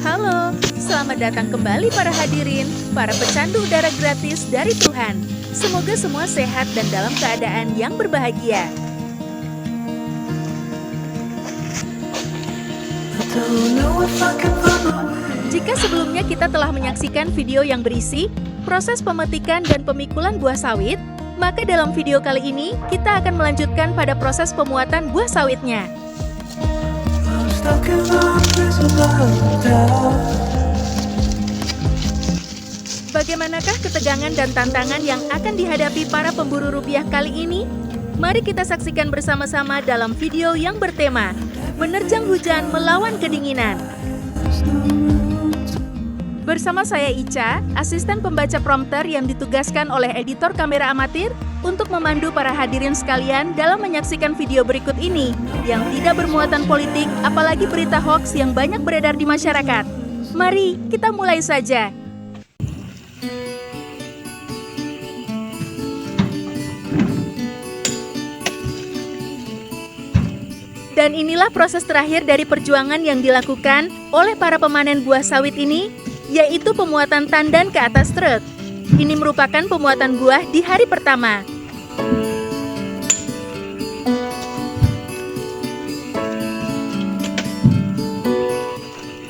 Halo, selamat datang kembali para hadirin, para pecandu udara gratis dari Tuhan. Semoga semua sehat dan dalam keadaan yang berbahagia. Jika sebelumnya kita telah menyaksikan video yang berisi proses pemetikan dan pemikulan buah sawit, maka dalam video kali ini kita akan melanjutkan pada proses pemuatan buah sawitnya. Bagaimanakah ketegangan dan tantangan yang akan dihadapi para pemburu rupiah kali ini? Mari kita saksikan bersama-sama dalam video yang bertema Menerjang Hujan Melawan Kedinginan. Bersama saya Ica, asisten pembaca prompter yang ditugaskan oleh editor kamera amatir untuk memandu para hadirin sekalian dalam menyaksikan video berikut ini yang tidak bermuatan politik, apalagi berita hoaks yang banyak beredar di masyarakat. Mari kita mulai saja. Dan inilah proses terakhir dari perjuangan yang dilakukan oleh para pemanen buah sawit ini, yaitu pemuatan tandan ke atas truk. Ini merupakan pemuatan buah di hari pertama.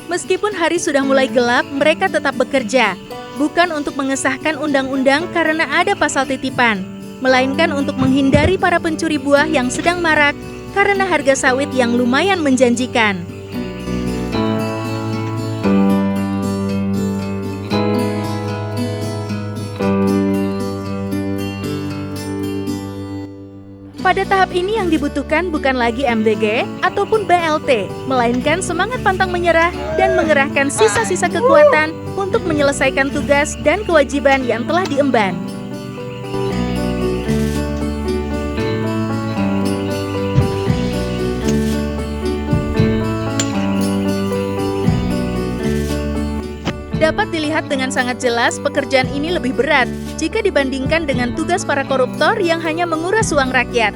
Meskipun hari sudah mulai gelap, mereka tetap bekerja. Bukan untuk mengesahkan undang-undang karena ada pasal titipan, melainkan untuk menghindari para pencuri buah yang sedang marak karena harga sawit yang lumayan menjanjikan. Pada tahap ini yang dibutuhkan bukan lagi MDG ataupun BLT, melainkan semangat pantang menyerah dan mengerahkan sisa-sisa kekuatan untuk menyelesaikan tugas dan kewajiban yang telah diemban. Dapat dilihat dengan sangat jelas pekerjaan ini lebih berat jika dibandingkan dengan tugas para koruptor yang hanya menguras uang rakyat.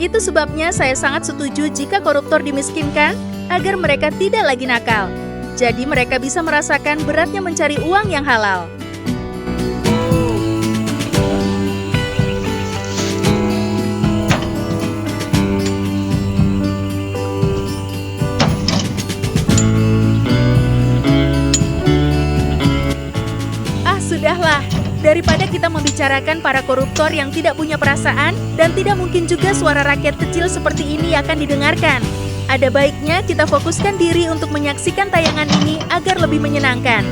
Itu sebabnya saya sangat setuju jika koruptor dimiskinkan agar mereka tidak lagi nakal. Jadi mereka bisa merasakan beratnya mencari uang yang halal. Sudahlah, daripada kita membicarakan para koruptor yang tidak punya perasaan dan tidak mungkin juga suara rakyat kecil seperti ini akan didengarkan. Ada baiknya kita fokuskan diri untuk menyaksikan tayangan ini agar lebih menyenangkan.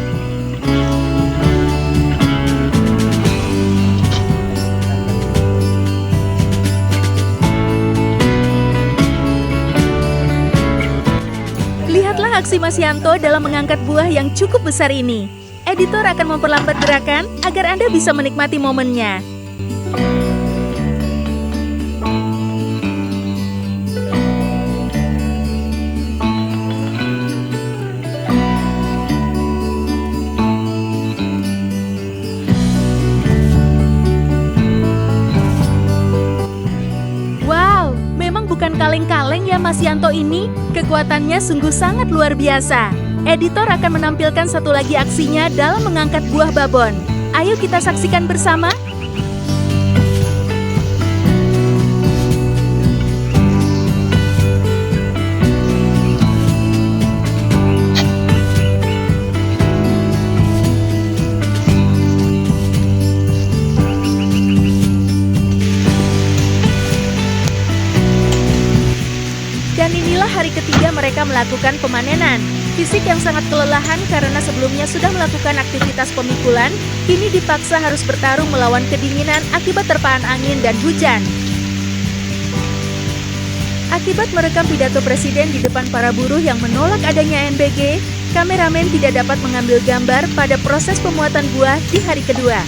Lihatlah aksi Mas Yanto dalam mengangkat buah yang cukup besar ini. Editor akan memperlambat gerakan agar Anda bisa menikmati momennya. Wow, memang bukan kaleng-kaleng ya Mas Yanto ini. Kekuatannya sungguh sangat luar biasa. Editor akan menampilkan satu lagi aksinya dalam mengangkat buah babon. Ayo kita saksikan bersama. Dan inilah hari ketiga mereka melakukan pemanenan. Fisik yang sangat kelelahan karena sebelumnya sudah melakukan aktivitas pemikulan, kini dipaksa harus bertarung melawan kedinginan akibat terpaan angin dan hujan. Akibat merekam pidato Presiden di depan para buruh yang menolak adanya NBG, kameramen tidak dapat mengambil gambar pada proses pemuatan buah di hari kedua.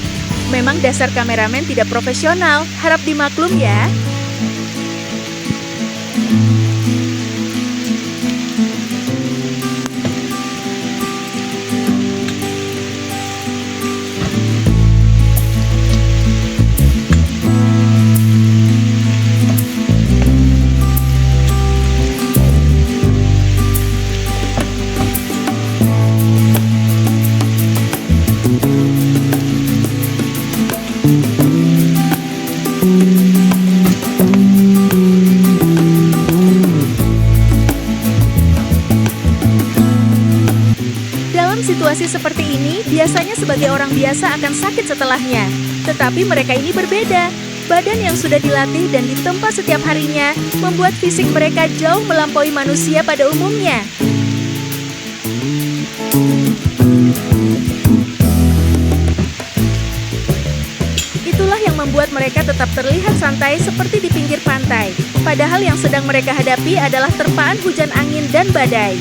Memang dasar kameramen tidak profesional, harap dimaklum ya. situasi seperti ini, biasanya sebagai orang biasa akan sakit setelahnya. Tetapi mereka ini berbeda. Badan yang sudah dilatih dan ditempa setiap harinya membuat fisik mereka jauh melampaui manusia pada umumnya. Itulah yang membuat mereka tetap terlihat santai seperti di pinggir pantai. Padahal yang sedang mereka hadapi adalah terpaan hujan angin dan badai.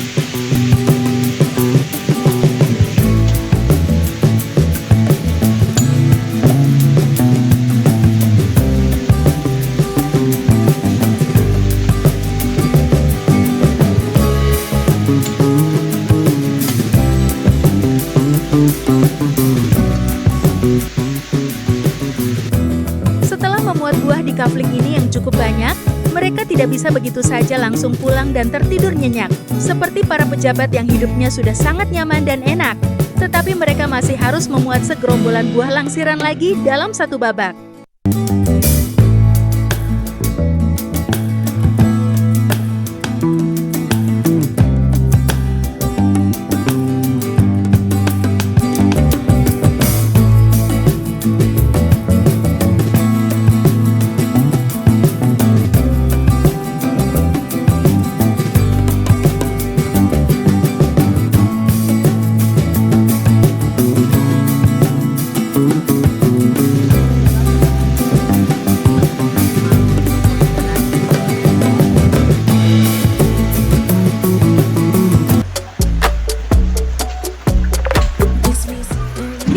Setelah memuat buah di kafling ini yang cukup banyak, mereka tidak bisa begitu saja langsung pulang dan tertidur nyenyak, seperti para pejabat yang hidupnya sudah sangat nyaman dan enak. Tetapi mereka masih harus memuat segerombolan buah langsiran lagi dalam satu babak.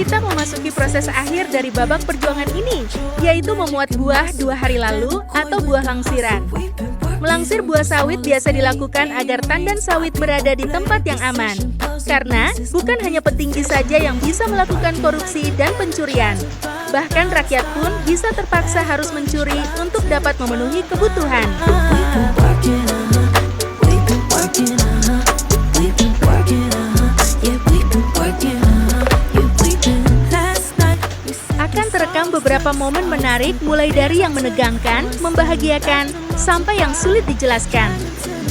Kita memasuki proses akhir dari babak perjuangan ini, yaitu memuat buah 2 hari lalu atau buah langsiran. Melangsir buah sawit biasa dilakukan agar tandan sawit berada di tempat yang aman. Karena bukan hanya petinggi saja yang bisa melakukan korupsi dan pencurian. Bahkan rakyat pun bisa terpaksa harus mencuri untuk dapat memenuhi kebutuhan. Akan terekam beberapa momen menarik mulai dari yang menegangkan, membahagiakan, sampai yang sulit dijelaskan.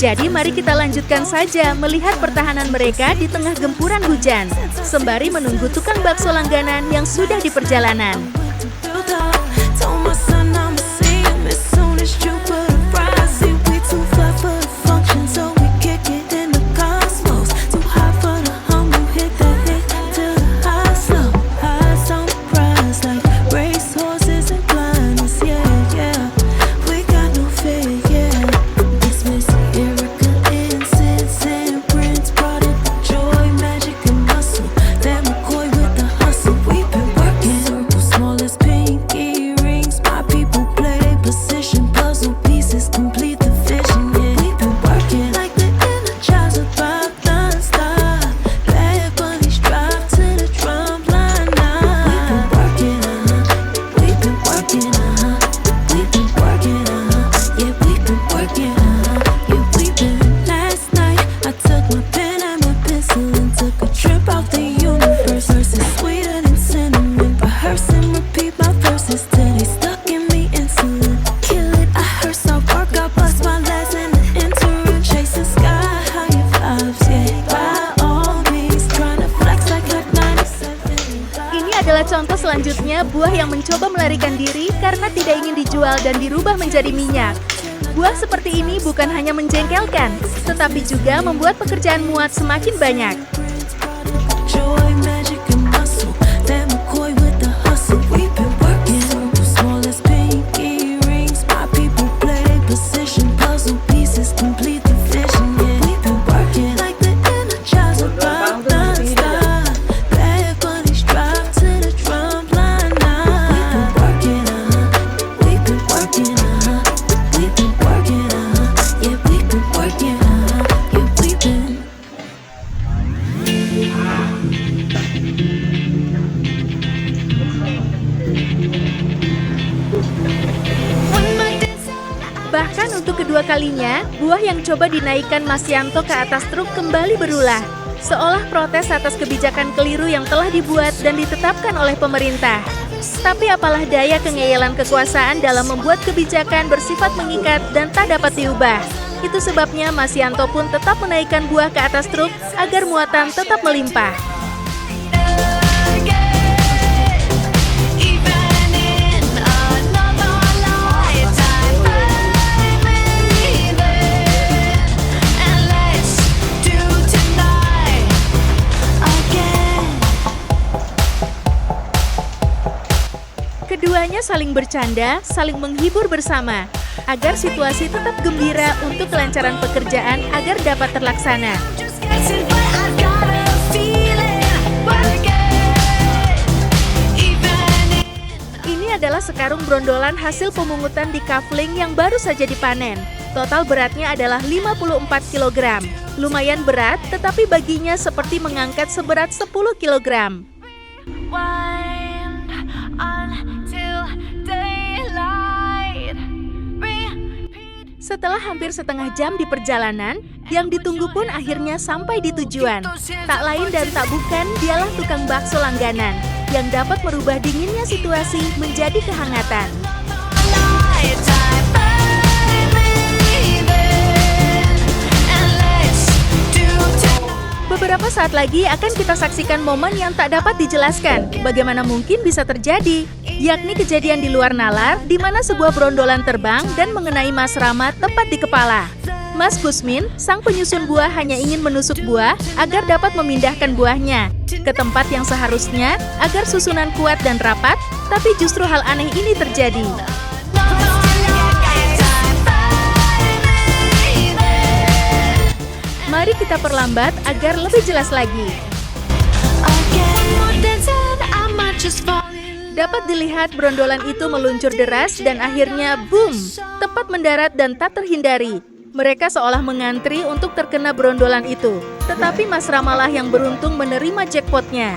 Jadi mari kita lanjutkan saja melihat pertahanan mereka di tengah gempuran hujan, sembari menunggu tukang bakso langganan yang sudah di perjalanan. Contoh selanjutnya, buah yang mencoba melarikan diri karena tidak ingin dijual dan dirubah menjadi minyak. Buah seperti ini bukan hanya menjengkelkan, tetapi juga membuat pekerjaan muat semakin banyak. Bahkan untuk kedua kalinya, buah yang coba dinaikkan Mas Yanto ke atas truk kembali berulah, seolah protes atas kebijakan keliru yang telah dibuat dan ditetapkan oleh pemerintah. Tapi apalah daya kengeyelan kekuasaan dalam membuat kebijakan bersifat mengikat dan tak dapat diubah. Itu sebabnya Mas Yanto pun tetap menaikkan buah ke atas truk agar muatan tetap melimpah. Keduanya saling bercanda, saling menghibur bersama, agar situasi tetap gembira untuk kelancaran pekerjaan agar dapat terlaksana. Ini adalah sekarung brondolan hasil pemungutan di kafling yang baru saja dipanen. Total beratnya adalah 54 kg. Lumayan berat, tetapi baginya seperti mengangkat seberat 10 kg. Setelah hampir setengah jam di perjalanan, yang ditunggu pun akhirnya sampai di tujuan. Tak lain dan tak bukan, dialah tukang bakso langganan, yang dapat merubah dinginnya situasi menjadi kehangatan. Beberapa saat lagi akan kita saksikan momen yang tak dapat dijelaskan. Bagaimana mungkin bisa terjadi? Yakni kejadian di luar nalar, di mana sebuah brondolan terbang dan mengenai Mas Rama tepat di kepala. Mas Kusmin, sang penyusun buah hanya ingin menusuk buah agar dapat memindahkan buahnya ke tempat yang seharusnya agar susunan kuat dan rapat, tapi justru hal aneh ini terjadi. Mari kita perlambat agar lebih jelas lagi. Dapat dilihat brondolan itu meluncur deras dan akhirnya boom, tepat mendarat dan tak terhindari. Mereka seolah mengantri untuk terkena brondolan itu, tetapi Mas Ramalah yang beruntung menerima jackpotnya.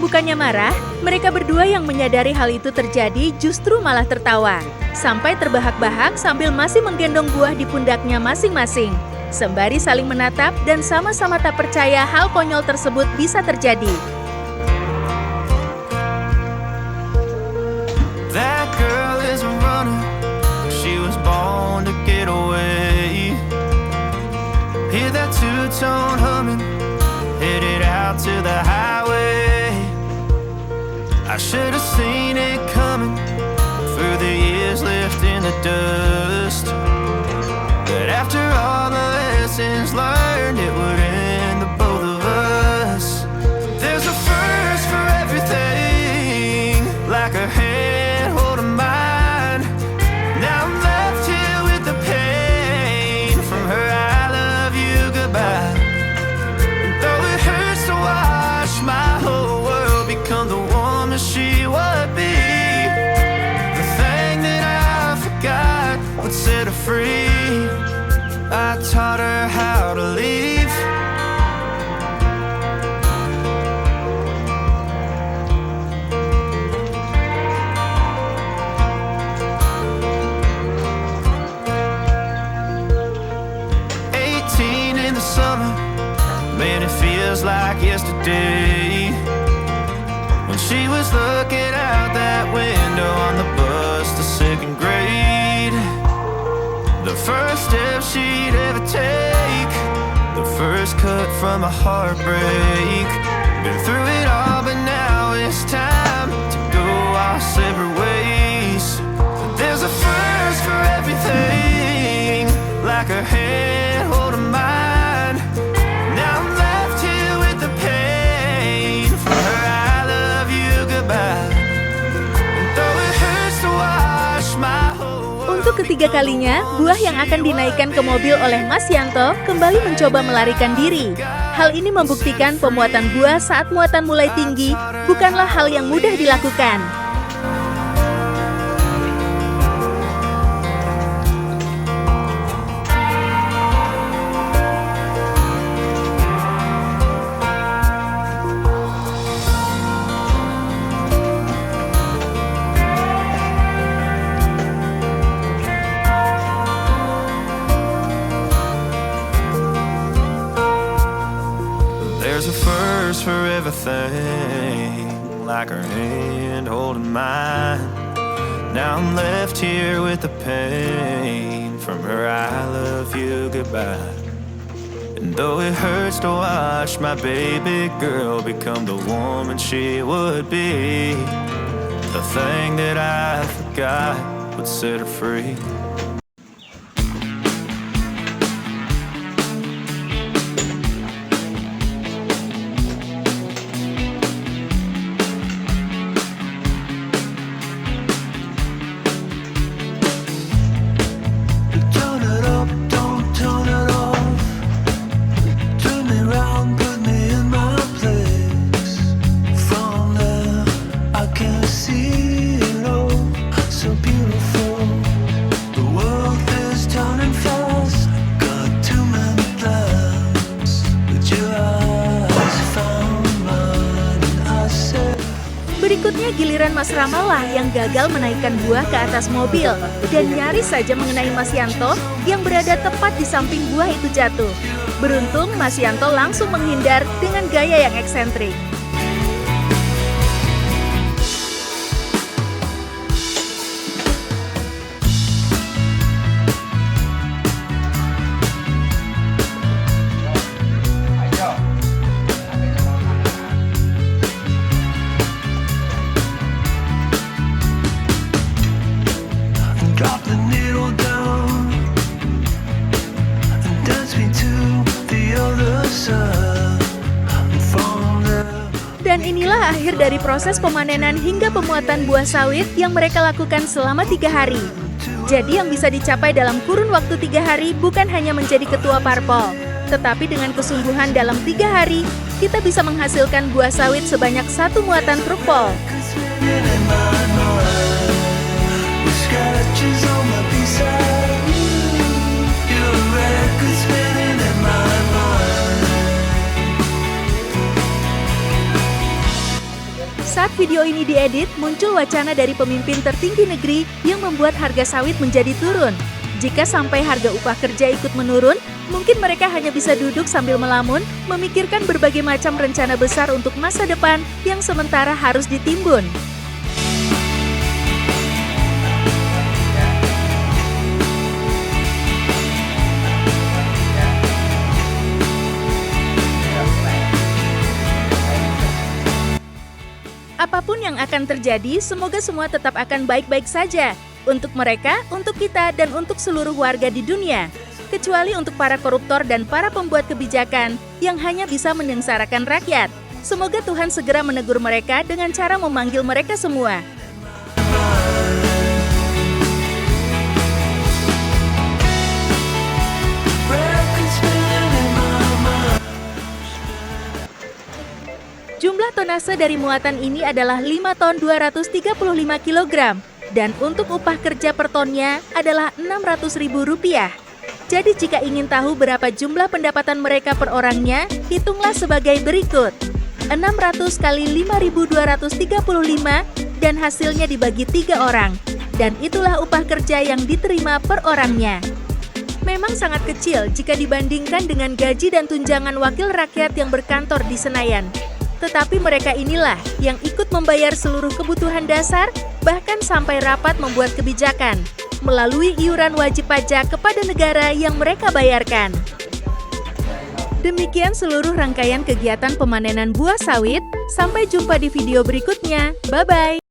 Bukannya marah, mereka berdua yang menyadari hal itu terjadi justru malah tertawa. Sampai terbahak-bahak sambil masih menggendong buah di pundaknya masing-masing. Sembari saling menatap dan sama-sama tak percaya hal konyol tersebut bisa terjadi. That girl is a runner, she was born to get away. Hear that two-tone humming, headed out to the highway. I should have seen it coming through the years left in the dust. But after all the lessons learned, it would end the both of us. There's a first for everything, like a hand holding mine. Now I'm left here with the pain from her I love you goodbye. And though it hurts to watch my whole world become the woman she would be, the thing that I forgot would set her free. I taught her how to leave. In the summer, man, it feels like yesterday, when she was looking out that window on the bus to second grade. The first step she'd ever take, the first cut from a heartbreak. Been through it all, but now it's time to go our separate ways. There's a first for everything, like a hand holding mine. Now I'm left here with the pain from her I love you goodbye. And though it hurts to watch my whole world. Untuk ketiga kalinya, buah yang akan dinaikkan ke mobil oleh Mas Yanto kembali mencoba melarikan diri. Hal ini membuktikan pemuatan buah saat muatan mulai tinggi bukanlah hal yang mudah dilakukan. There's a first for everything, like her hand holding mine. Now I'm left here with the pain from her I love you goodbye. And though it hurts to watch my baby girl become the woman she would be, the thing that I forgot would set her free. giliran Mas Rama lah yang gagal menaikkan buah ke atas mobil dan nyaris saja mengenai Mas Yanto yang berada tepat di samping buah itu jatuh. Beruntung Mas Yanto langsung menghindar dengan gaya yang eksentrik. Drop the needle down and dance me to the other side. From there. Dan inilah akhir dari proses pemanenan hingga pemuatan buah sawit yang mereka lakukan selama 3 hari. Jadi yang bisa dicapai dalam kurun waktu 3 hari bukan hanya menjadi ketua parpol, tetapi dengan kesungguhan dalam 3 hari, kita bisa menghasilkan buah sawit sebanyak 1 muatan truk pol. Scratches on my beside you. Your record spinning in my mind. Saat video ini diedit, muncul wacana dari pemimpin tertinggi negeri yang membuat harga sawit menjadi turun. Jika sampai harga upah kerja ikut menurun, mungkin mereka hanya bisa duduk sambil melamun, memikirkan berbagai macam rencana besar untuk masa depan yang sementara harus ditimbun. Apapun yang akan terjadi, semoga semua tetap akan baik-baik saja. Untuk mereka, untuk kita, dan untuk seluruh warga di dunia. Kecuali untuk para koruptor dan para pembuat kebijakan yang hanya bisa menyengsarakan rakyat. Semoga Tuhan segera menegur mereka dengan cara memanggil mereka semua. Jumlah tonase dari muatan ini adalah 5 ton 235 kg dan untuk upah kerja per tonnya adalah Rp600.000. Jadi jika ingin tahu berapa jumlah pendapatan mereka per orangnya, hitunglah sebagai berikut. 600 kali 5.235 dan hasilnya dibagi 3 orang. Dan itulah upah kerja yang diterima per orangnya. Memang sangat kecil jika dibandingkan dengan gaji dan tunjangan wakil rakyat yang berkantor di Senayan. Tetapi mereka inilah yang ikut membayar seluruh kebutuhan dasar, bahkan sampai rapat membuat kebijakan, melalui iuran wajib pajak kepada negara yang mereka bayarkan. Demikian seluruh rangkaian kegiatan pemanenan buah sawit. Sampai jumpa di video berikutnya. Bye-bye!